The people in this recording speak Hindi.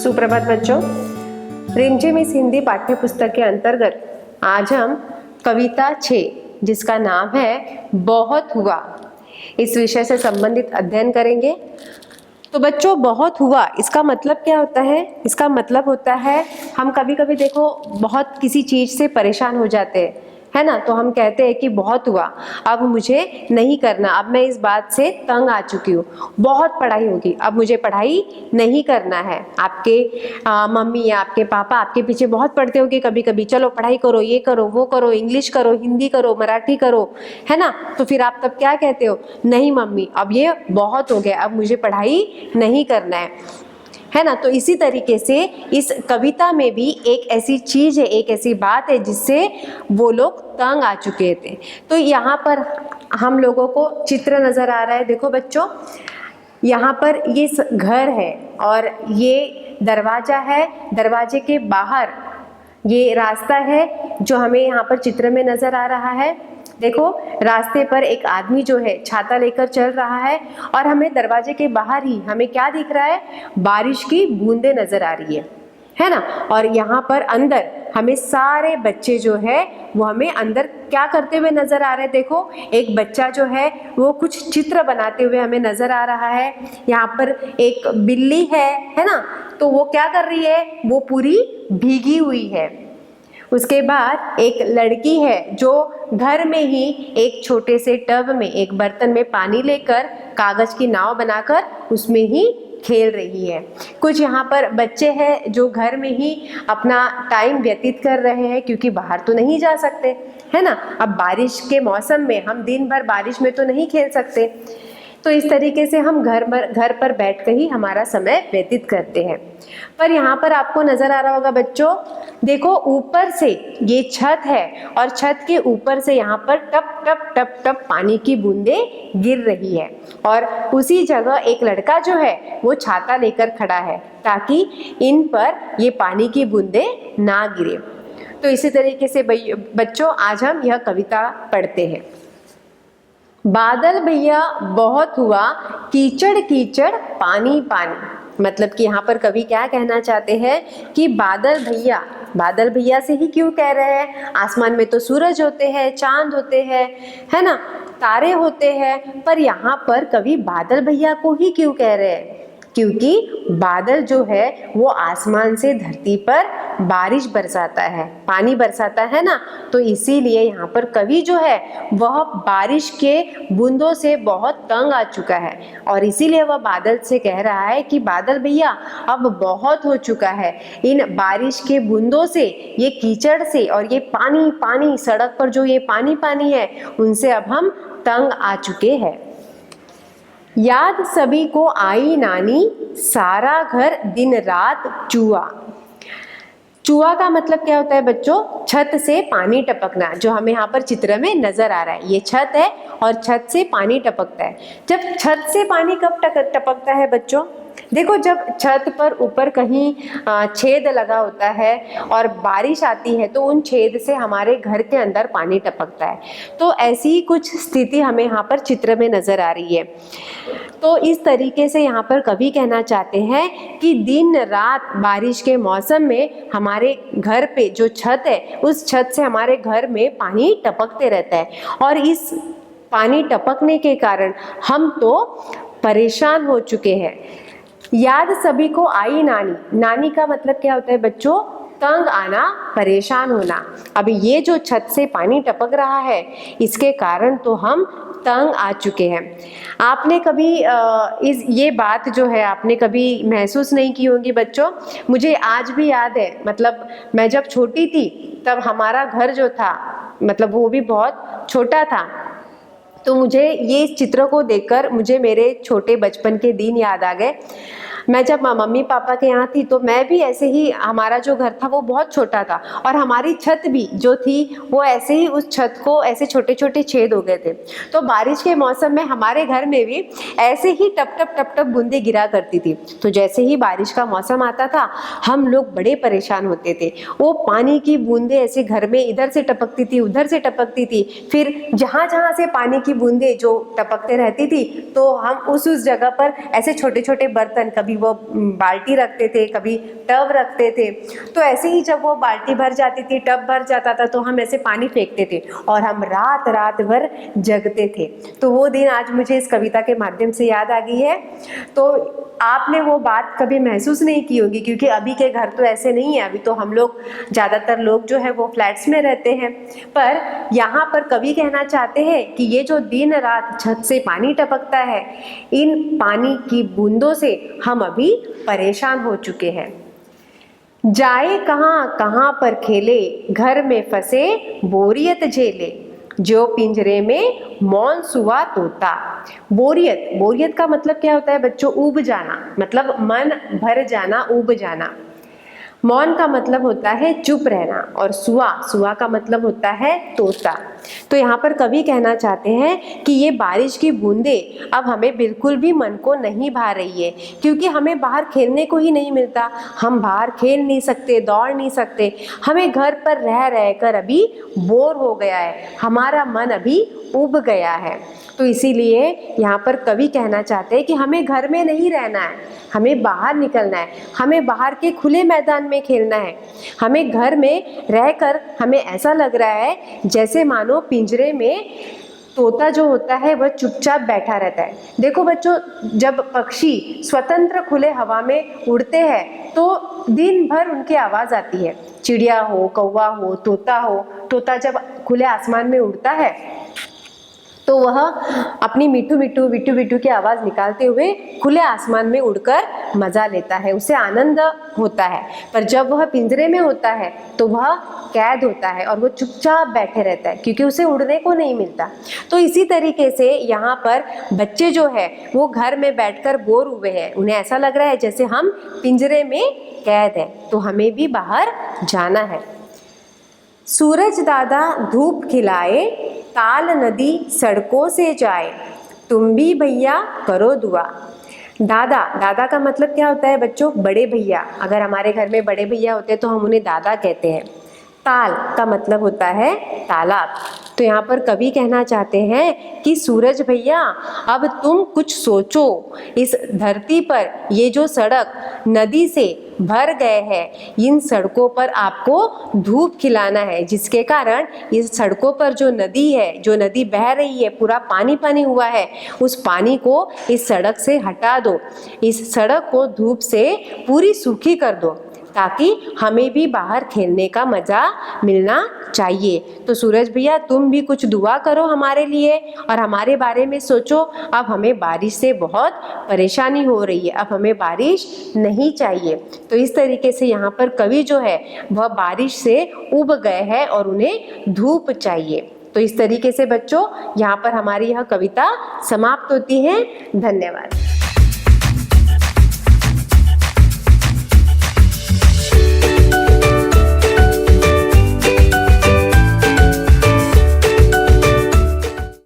सुप्रभात बच्चों, रिमझिम इस हिंदी पाठ्य पुस्तक के अंतर्गत आज हम कविता 6 जिसका नाम है बहुत हुआ, इस विषय से संबंधित अध्ययन करेंगे। तो बच्चों, बहुत हुआ इसका मतलब क्या होता है? इसका मतलब होता है हम कभी कभी देखो बहुत किसी चीज से परेशान हो जाते हैं, है ना। तो हम कहते हैं कि बहुत हुआ, अब मुझे नहीं करना, अब मैं इस बात से तंग आ चुकी हूँ, बहुत पढ़ाई होगी, अब मुझे पढ़ाई नहीं करना है। आपके मम्मी या आपके पापा आपके पीछे बहुत पढ़ते होंगे कभी कभी, चलो पढ़ाई करो, ये करो, वो करो, इंग्लिश करो, हिंदी करो, मराठी करो, है ना। तो फिर आप तब क्या कहते हो? नहीं मम्मी, अब ये बहुत हो गया, अब मुझे पढ़ाई नहीं करना है ना। तो इसी तरीके से इस कविता में भी एक ऐसी चीज है, एक ऐसी बात है जिससे वो लोग तंग आ चुके थे। तो यहाँ पर हम लोगों को चित्र नजर आ रहा है। देखो बच्चों, यहाँ पर ये घर है और ये दरवाजा है, दरवाजे के बाहर ये रास्ता है जो हमें यहाँ पर चित्र में नजर आ रहा है। देखो, रास्ते पर एक आदमी जो है छाता लेकर चल रहा है और हमें दरवाजे के बाहर ही हमें क्या दिख रहा है? बारिश की बूंदें नजर आ रही है ना। और यहाँ पर अंदर हमें सारे बच्चे जो है वो हमें अंदर क्या करते हुए नजर आ रहे हैं? देखो, एक बच्चा जो है वो कुछ चित्र बनाते हुए हमें नजर आ रहा है। यहाँ पर एक बिल्ली है ना। तो वो क्या कर रही है? वो पूरी भीगी हुई है। उसके बाद एक लड़की है जो घर में ही एक छोटे से टब में एक बर्तन में पानी लेकर कागज की नाव बनाकर उसमें ही खेल रही है। कुछ यहाँ पर बच्चे हैं जो घर में ही अपना टाइम व्यतीत कर रहे हैं क्योंकि बाहर तो नहीं जा सकते, है ना। अब बारिश के मौसम में हम दिन भर बारिश में तो नहीं खेल सकते, तो इस तरीके से हम घर पर बैठकर ही हमारा समय व्यतीत करते हैं। पर यहाँ पर आपको नजर आ रहा होगा बच्चों, देखो ऊपर से ये छत है और छत के ऊपर से यहाँ पर टप टप टप टप पानी की बूंदें गिर रही है और उसी जगह एक लड़का जो है वो छाता लेकर खड़ा है ताकि इन पर ये पानी की बूंदें ना गिरे। तो इसी तरीके से बच्चों, आज हम यह कविता पढ़ते हैं। बादल भैया बहुत हुआ, कीचड़ कीचड़ पानी पानी। मतलब कि यहाँ पर कवि क्या कहना चाहते हैं कि बादल भैया से ही क्यों कह रहे हैं? आसमान में तो सूरज होते हैं, चांद होते हैं, है ना, तारे होते हैं, पर यहाँ पर कवि बादल भैया को ही क्यों कह रहे हैं? क्योंकि बादल जो है वो आसमान से धरती पर बारिश बरसाता है, पानी बरसाता है ना। तो इसीलिए यहाँ पर कवि जो है वह बारिश के बूंदों से बहुत तंग आ चुका है और इसीलिए वह बादल से कह रहा है कि बादल भैया अब बहुत हो चुका है, इन बारिश के बूंदों से, ये कीचड़ से और ये पानी पानी, सड़क पर जो ये पानी पानी है उनसे अब हम तंग आ चुके हैं। याद सभी को आई नानी, सारा घर दिन रात चूआ। चूआ का मतलब क्या होता है बच्चों? छत से पानी टपकना, जो हमें यहाँ पर चित्र में नजर आ रहा है। ये छत है और छत से पानी टपकता है। जब छत से पानी कब टपकता है बच्चों? देखो, जब छत पर ऊपर कहीं छेद लगा होता है और बारिश आती है तो उन छेद से हमारे घर के अंदर पानी टपकता है। तो ऐसी ही कुछ स्थिति हमें यहाँ पर चित्र में नजर आ रही है। तो इस तरीके से यहाँ पर कवि कहना चाहते हैं कि दिन रात बारिश के मौसम में हमारे घर पे जो छत है उस छत से हमारे घर में पानी टपकते रहता है और इस पानी टपकने के कारण हम तो परेशान हो चुके हैं। याद सभी को आई नानी। नानी का मतलब क्या होता है बच्चों? तंग आना, परेशान होना। अब ये जो छत से पानी टपक रहा है इसके कारण तो हम तंग आ चुके हैं। आपने कभी ये बात जो है आपने कभी महसूस नहीं की होगी बच्चों। मुझे आज भी याद है, मतलब मैं जब छोटी थी तब हमारा घर जो था मतलब वो भी बहुत छोटा था। तो मुझे ये चित्र को देखकर मुझे मेरे छोटे बचपन के दिन याद आ गए। मैं जब मम्मी पापा के यहाँ थी तो मैं भी ऐसे ही, हमारा जो घर था वो बहुत छोटा था और हमारी छत भी जो थी वो ऐसे ही, उस छत को ऐसे छोटे छोटे छेद हो गए थे। तो बारिश के मौसम में हमारे घर में भी ऐसे ही टप टप टप टप बूंदे गिरा करती थी। तो जैसे ही बारिश का मौसम आता था हम लोग बड़े परेशान होते थे। वो पानी की बूंदे ऐसे घर में इधर से टपकती थी, उधर से टपकती थी, फिर जहाँ जहाँ से पानी की बूंदे जो टपकते रहती थी तो हम उस जगह पर ऐसे छोटे छोटे बर्तन, कभी कभी वो बाल्टी रखते थे, कभी टब रखते थे। तो ऐसे ही जब वो बाल्टी भर जाती थी, टब भर जाता था, तो हम ऐसे पानी फेंकते थे और हम रात रात भर जगते थे। तो वो दिन आज मुझे इस कविता के माध्यम से याद आ गई है। तो आपने वो बात कभी महसूस नहीं की होगी, क्योंकि अभी के घर तो ऐसे नहीं है। अभी तो हम लोग ज़्यादातर लोग जो है वो फ्लैट्स में रहते हैं। पर यहाँ पर कवि कहना चाहते हैं कि ये जो दिन रात छत से पानी टपकता है, इन पानी की बूंदों से हम अभी परेशान हो चुके हैं। जाए कहाँ कहाँ पर खेले, घर में फंसे बोरियत झेले, जो पिंजरे में मौन सुआ तोता। बोरियत का मतलब क्या होता है बच्चों? ऊब जाना, मतलब मन भर जाना, ऊब जाना। मौन का मतलब होता है चुप रहना, और सुआ का मतलब होता है तोता। तो यहाँ पर कवि कहना चाहते हैं कि ये बारिश की बूंदें अब हमें बिल्कुल भी मन को नहीं भा रही है, क्योंकि हमें बाहर खेलने को ही नहीं मिलता। हम बाहर खेल नहीं सकते, दौड़ नहीं सकते, हमें घर पर रह रहकर अभी बोर हो गया है, हमारा मन अभी उब गया है। तो इसीलिए यहाँ पर कवि कहना चाहते हैं कि हमें घर में नहीं रहना है, हमें बाहर निकलना है, हमें बाहर के खुले मैदान में खेलना है। हमें घर में रहकर हमें ऐसा लग रहा है जैसे मानो पिंजरे में तोता जो होता है वह चुपचाप बैठा रहता है। देखो बच्चों, जब पक्षी स्वतंत्र खुले हवा में उड़ते हैं तो दिन भर उनकी आवाज़ आती है। चिड़िया हो, कौवा हो, तोता हो, तोता जब खुले आसमान में उड़ता है तो वह अपनी मिट्टू मिट्टू बिट्टू बिट्टू की आवाज़ निकालते हुए खुले आसमान में उड़कर मज़ा लेता है, उसे आनंद होता है। पर जब वह पिंजरे में होता है तो वह कैद होता है और वो चुपचाप बैठे रहता है, क्योंकि उसे उड़ने को नहीं मिलता। तो इसी तरीके से यहाँ पर बच्चे जो है वो घर में बैठकर बोर हुए हैं, उन्हें ऐसा लग रहा है जैसे हम पिंजरे में कैद हैं, तो हमें भी बाहर जाना है। सूरज दादा धूप खिलाए, ताल नदी सड़कों से जाए, तुम भी भैया करो दुआ। दादा का मतलब क्या होता है बच्चों? बड़े भैया। अगर हमारे घर में बड़े भैया होते हैं तो हम उन्हें दादा कहते हैं। ताल का मतलब होता है तालाब। तो यहाँ पर कवि कहना चाहते हैं कि सूरज भैया अब तुम कुछ सोचो, इस धरती पर ये जो सड़क नदी से भर गए हैं, इन सड़कों पर आपको धूप खिलाना है, जिसके कारण इस सड़कों पर जो नदी है, जो नदी बह रही है, पूरा पानी पानी हुआ है, उस पानी को इस सड़क से हटा दो, इस सड़क को धूप से पूरी सूखी कर दो, ताकि हमें भी बाहर खेलने का मज़ा मिलना चाहिए। तो सूरज भैया तुम भी कुछ दुआ करो हमारे लिए और हमारे बारे में सोचो। अब हमें बारिश से बहुत परेशानी हो रही है, अब हमें बारिश नहीं चाहिए। तो इस तरीके से यहाँ पर कवि जो है वह बारिश से उब गए हैं और उन्हें धूप चाहिए। तो इस तरीके से बच्चों यहाँ पर हमारी यह कविता समाप्त होती है। धन्यवाद।